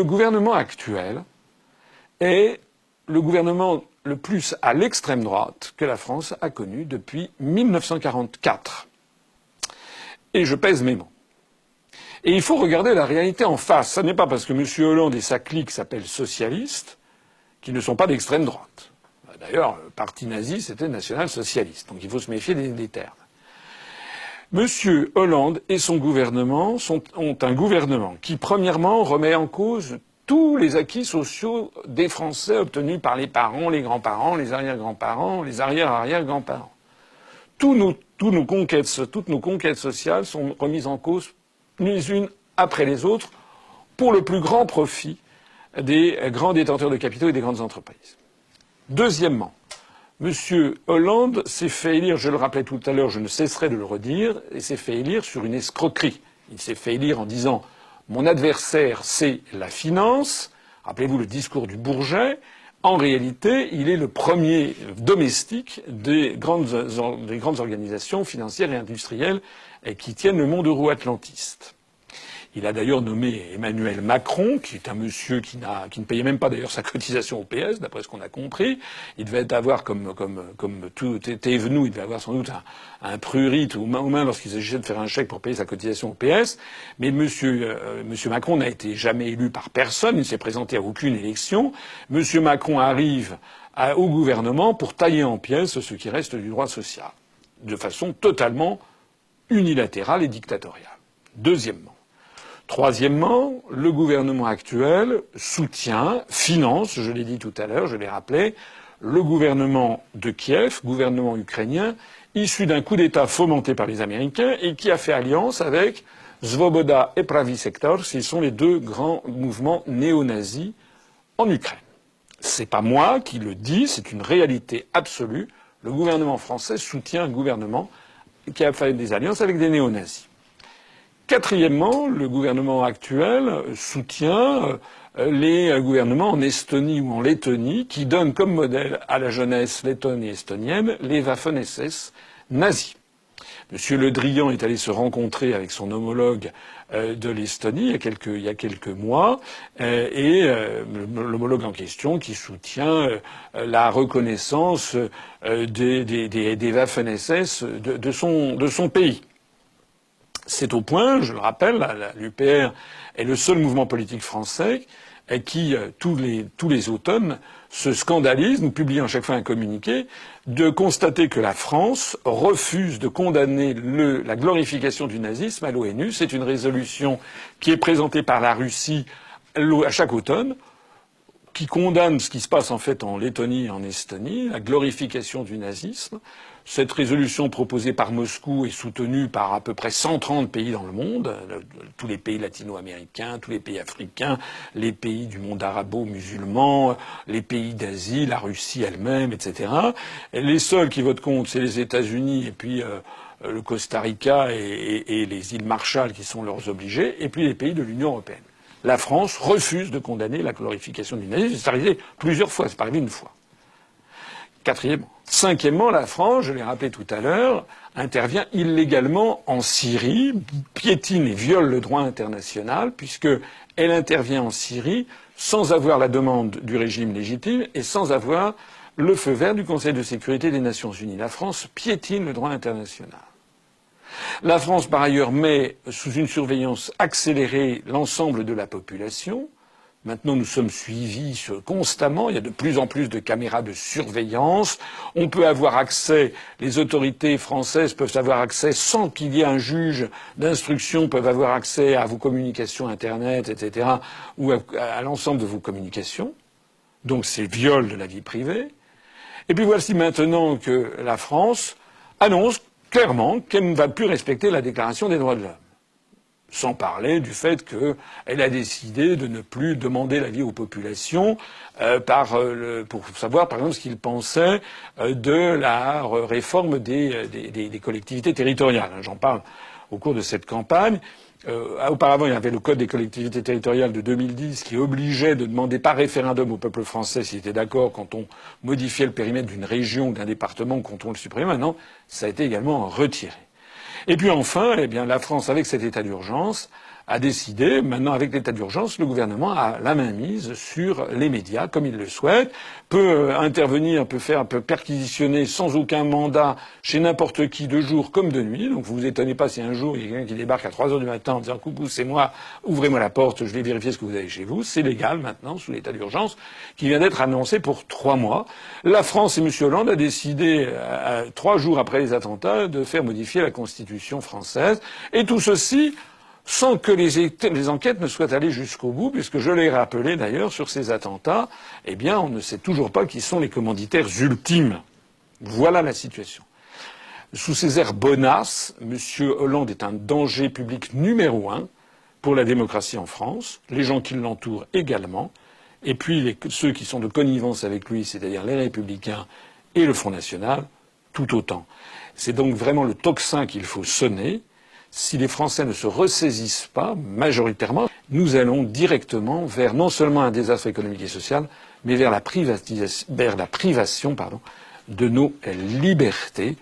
le gouvernement actuel est le gouvernement le plus à l'extrême droite que la France a connu depuis 1944. Et je pèse mes mots. Et il faut regarder la réalité en face. Ce n'est pas parce que M. Hollande et sa clique s'appellent socialistes qu'ils ne sont pas d'extrême droite. D'ailleurs, le parti nazi, c'était national-socialiste. Donc il faut se méfier des termes. M. Hollande et son gouvernement ont un gouvernement qui, premièrement, remet en cause tous les acquis sociaux des Français obtenus par les parents, les grands-parents, les arrière-grands-parents, les arrière-arrière-grands-parents. Toutes nos conquêtes sociales sont remises en cause les unes après les autres pour le plus grand profit des grands détenteurs de capitaux et des grandes entreprises. Deuxièmement, M. Hollande s'est fait élire, je le rappelais tout à l'heure, je ne cesserai de le redire, et s'est fait élire sur une escroquerie. Il s'est fait élire en disant « Mon adversaire, c'est la finance ». Rappelez-vous le discours du Bourget. En réalité, il est le premier domestique des grandes organisations financières et industrielles qui tiennent le monde euro-atlantiste. Il a d'ailleurs nommé Emmanuel Macron, qui est un monsieur qui ne payait même pas d'ailleurs sa cotisation au PS, d'après ce qu'on a compris. Il devait avoir, comme tout était venu, il devait avoir sans doute un prurite aux mains lorsqu'il s'agissait de faire un chèque pour payer sa cotisation au PS. Mais monsieur Macron n'a été jamais élu par personne, il ne s'est présenté à aucune élection. Monsieur Macron arrive au gouvernement pour tailler en pièces ce qui reste du droit social, de façon totalement unilatérale et dictatoriale. Troisièmement, le gouvernement actuel finance, je l'ai dit tout à l'heure, je l'ai rappelé, le gouvernement de Kiev, gouvernement ukrainien, issu d'un coup d'État fomenté par les Américains et qui a fait alliance avec Svoboda et Pravi Sektor, ce sont les deux grands mouvements néo-nazis en Ukraine. C'est pas moi qui le dis, c'est une réalité absolue. Le gouvernement français soutient un gouvernement qui a fait des alliances avec des néo-nazis. Quatrièmement, le gouvernement actuel soutient les gouvernements en Estonie ou en Lettonie qui donnent comme modèle à la jeunesse lettonne et estonienne les Waffen-SS nazis. M. Le Drian est allé se rencontrer avec son homologue de l'Estonie il y a quelques mois, et l'homologue en question qui soutient la reconnaissance des Waffen-SS de son pays. C'est au point, je le rappelle, l'UPR est le seul mouvement politique français qui, tous les automnes, se scandalise, nous publions à chaque fois un communiqué, de constater que la France refuse de condamner la glorification du nazisme à l'ONU. C'est une résolution qui est présentée par la Russie à chaque automne, qui condamne ce qui se passe en fait en Lettonie et en Estonie, la glorification du nazisme. Cette résolution proposée par Moscou est soutenue par à peu près 130 pays dans le monde, tous les pays latino-américains, tous les pays africains, les pays du monde arabo-musulman, les pays d'Asie, la Russie elle-même, etc. Et les seuls qui votent contre, c'est les États-Unis et puis le Costa Rica et les îles Marshall qui sont leurs obligés, et puis les pays de l'Union européenne. La France refuse de condamner la glorification du nazisme. C'est arrivé plusieurs fois, c'est pas arrivé une fois. Quatrièmement. Cinquièmement, la France, je l'ai rappelé tout à l'heure, intervient illégalement en Syrie, piétine et viole le droit international, puisqu'elle intervient en Syrie sans avoir la demande du régime légitime et sans avoir le feu vert du Conseil de sécurité des Nations Unies. La France piétine le droit international. La France, par ailleurs, met sous une surveillance accélérée l'ensemble de la population. Maintenant, nous sommes suivis constamment. Il y a de plus en plus de caméras de surveillance. On peut avoir accès, les autorités françaises peuvent avoir accès sans qu'il y ait un juge d'instruction, peuvent avoir accès à vos communications Internet, etc., ou à l'ensemble de vos communications. Donc c'est viol de la vie privée. Et puis voici maintenant que la France annonce clairement qu'elle ne va plus respecter la Déclaration des droits de l'homme. Sans parler du fait qu'elle a décidé de ne plus demander l'avis aux populations pour savoir, par exemple, ce qu'ils pensaient de la réforme des collectivités territoriales. J'en parle au cours de cette campagne. Auparavant, il y avait le Code des collectivités territoriales de 2010 qui obligeait de demander par référendum au peuple français s'il était d'accord quand on modifiait le périmètre d'une région ou d'un département, quand on le supprimait. Maintenant, ça a été également retiré. Et puis enfin, eh bien, la France, avec cet état d'urgence, a décidé, maintenant avec l'état d'urgence, le gouvernement a la main mise sur les médias comme il le souhaite, peut intervenir, peut perquisitionner sans aucun mandat chez n'importe qui de jour comme de nuit. Donc vous vous étonnez pas si un jour il y a quelqu'un qui débarque à 3 heures du matin en disant coucou c'est moi, ouvrez-moi la porte, je vais vérifier ce que vous avez chez vous. C'est légal maintenant sous l'état d'urgence qui vient d'être annoncé pour 3 mois. La France et M. Hollande a décidé 3 jours après les attentats de faire modifier la Constitution française et tout ceci sans que les enquêtes ne soient allées jusqu'au bout, puisque je l'ai rappelé d'ailleurs sur ces attentats, eh bien on ne sait toujours pas qui sont les commanditaires ultimes. Voilà la situation. Sous ces airs bonasses, M. Hollande est un danger public numéro 1 pour la démocratie en France, les gens qui l'entourent également, et puis ceux qui sont de connivence avec lui, c'est-à-dire les Républicains et le Front National, tout autant. C'est donc vraiment le tocsin qu'il faut sonner. Si les Français ne se ressaisissent pas, majoritairement, nous allons directement vers non seulement un désastre économique et social, mais vers la privation de nos libertés.